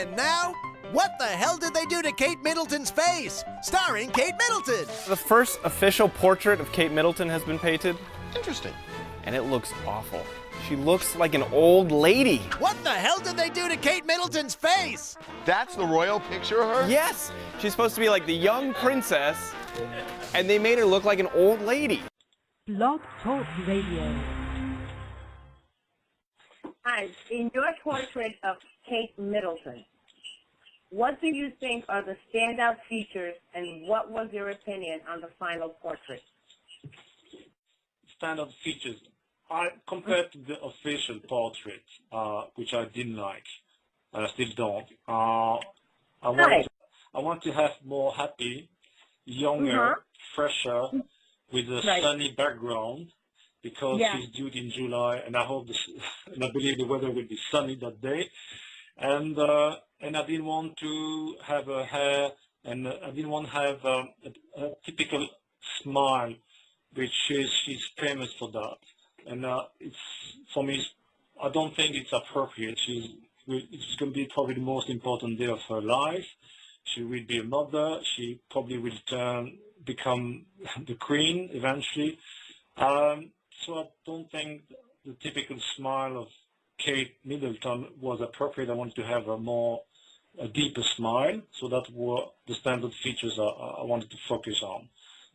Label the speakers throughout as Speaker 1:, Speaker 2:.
Speaker 1: And now, what the hell did they do to Kate Middleton's face? Starring Kate Middleton.
Speaker 2: The first official portrait of Kate Middleton has been painted.
Speaker 1: Interesting.
Speaker 2: And it looks awful. She looks like an old lady.
Speaker 1: What the hell did they do to Kate Middleton's face?
Speaker 3: That's the royal picture of her?
Speaker 2: Yes! She's supposed to be like the young princess, and they made her look like an old lady.
Speaker 4: Blog Talk Radio.
Speaker 5: Hi, in your portrait of Kate Middleton, what do you think are the standout features, and what was your opinion on the final portrait?
Speaker 6: Standout features. Compared to the official portrait, which I didn't like, and I still don't. I want to have more happy, younger, fresher, with a sunny background, because she's due in July, and I hope and I believe the weather will be sunny that day. And I didn't want to have her hair, and I didn't want to have a typical smile, which she's famous for that. And it's, for me, I don't think it's appropriate. It's going to be probably the most important day of her life. She will be a mother. She probably will become the queen eventually. So I don't think the typical smile of Kate Middleton was appropriate. I wanted to have a deeper smile. So that were the standard features I wanted to focus on.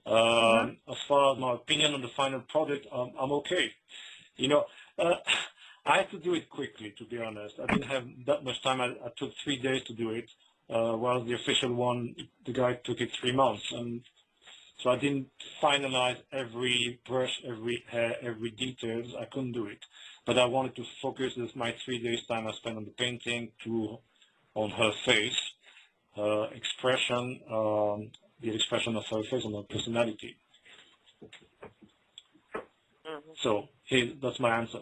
Speaker 6: As far as my opinion on the final product, I'm okay. You know, I had to do it quickly, to be honest. I didn't have that much time. I took 3 days to do it, while the official one, the guy took it 3 months. And so I didn't finalize every brush, every hair, every details. I couldn't do it. But I wanted to focus this my 3 days time I spent on the painting on her face, her expression, the expression of her face and her personality. So that's my answer.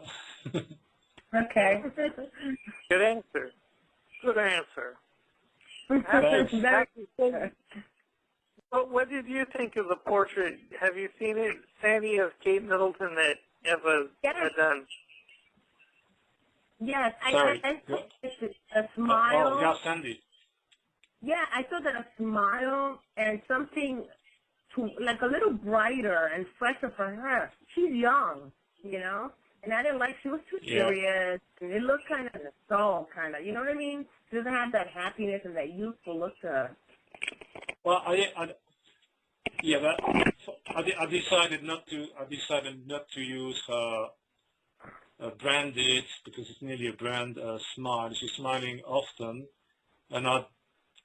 Speaker 5: Okay.
Speaker 7: Good answer. Good answer. What did you think of the portrait? Have you seen it, Sandy, of Kate Middleton that Eva had done?
Speaker 5: Yes, I saw a smile.
Speaker 6: Oh, yeah, Sandy.
Speaker 5: Yeah, I saw that a smile and something like a little brighter and fresher for her. She's young, you know, and I didn't like, she was too serious. And it looked kind of dull, kind of, you know what I mean? She doesn't have that happiness and that youthful look to her.
Speaker 6: Well, I decided not to use her branded, because it's nearly a brand smile. She's smiling often, and I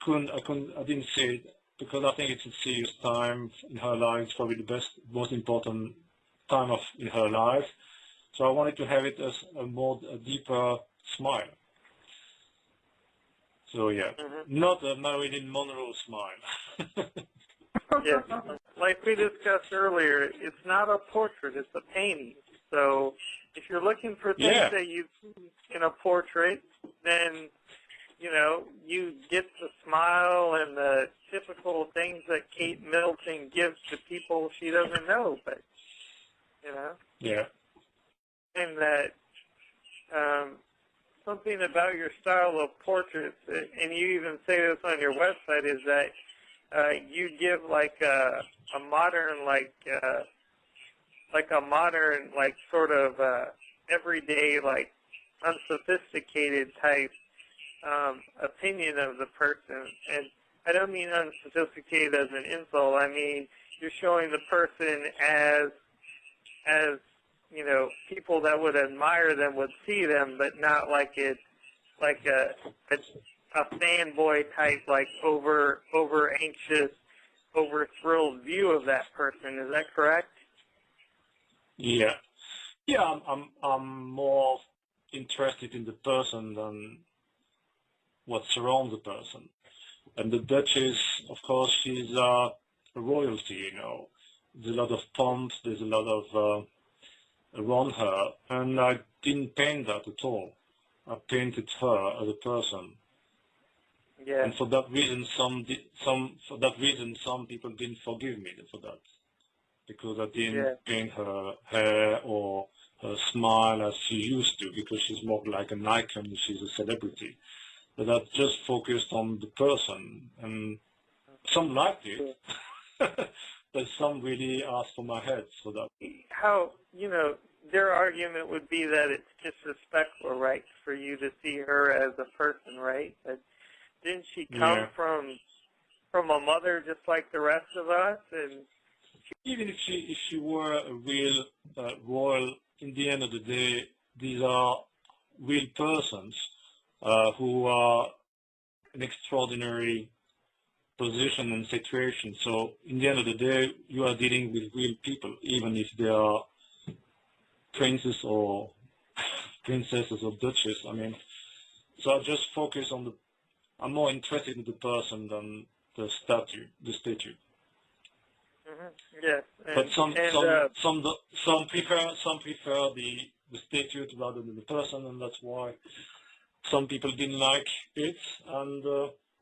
Speaker 6: didn't say it because I think it's a serious time in her life. It's probably the most important time in her life. So I wanted to have it as a deeper smile. So yeah, not a Marilyn Monroe smile.
Speaker 7: Yes, like we discussed earlier, it's not a portrait; it's a painting. So if you're looking for things that you see in a portrait, then you get the smile and the typical things that Kate Middleton gives to people she doesn't know, but,
Speaker 6: Yeah.
Speaker 7: And that something about your style of portraits, and you even say this on your website, is that you give like a modern, sort of everyday, like unsophisticated type opinion of the person. And I don't mean unsophisticated as an insult. I mean, you're showing the person as people that would admire them would see them, but not like it's like a fanboy type, like over anxious, over thrilled view of that person. Is that correct?
Speaker 6: Yeah. Yeah, I'm more interested in the person than what surrounds the person. And the Duchess, of course, she's a royalty, There's a lot of pomp, there's a lot of around her, and I didn't paint that at all. I painted her as a person.
Speaker 7: Yeah.
Speaker 6: And for that reason, some people didn't forgive me for that, because I didn't paint her hair or her smile as she used to, because she's more like an icon. She's a celebrity. but I just focused on the person, and some liked it, but some really asked for my head for that.
Speaker 7: How, their argument would be that it's disrespectful, right, for you to see her as a person, right? But didn't she come from a mother just like the rest of us? And
Speaker 6: even if she were a real royal, in the end of the day, these are real persons who are in extraordinary position and situation. So in the end of the day, you are dealing with real people, even if they are princesses or duchess. I mean, so I just focus on I'm more interested in the person than the statue.
Speaker 7: Yes.
Speaker 6: But some prefer the statue rather than the person, and that's why some people didn't like it. And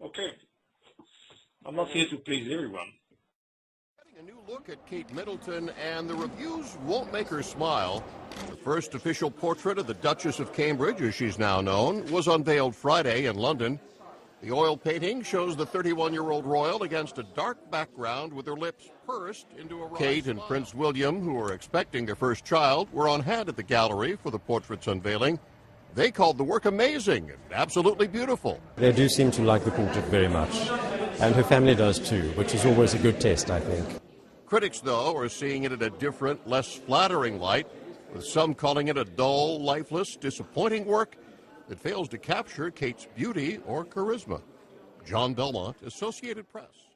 Speaker 6: okay, I'm not here to please everyone.
Speaker 8: Getting a new look at Kate Middleton, and the reviews won't make her smile. The first official portrait of the Duchess of Cambridge, as she's now known, was unveiled Friday in London. The oil painting shows the 31-year-old royal against a dark background with her lips pursed into a wry Kate and Prince William, who were expecting their first child, were on hand at the gallery for the portrait's unveiling. They called the work amazing and absolutely beautiful.
Speaker 9: They do seem to like the portrait very much, and her family does too, which is always a good test, I think.
Speaker 8: Critics, though, are seeing it in a different, less flattering light, with some calling it a dull, lifeless, disappointing work that fails to capture Kate's beauty or charisma. John Belmont, Associated Press.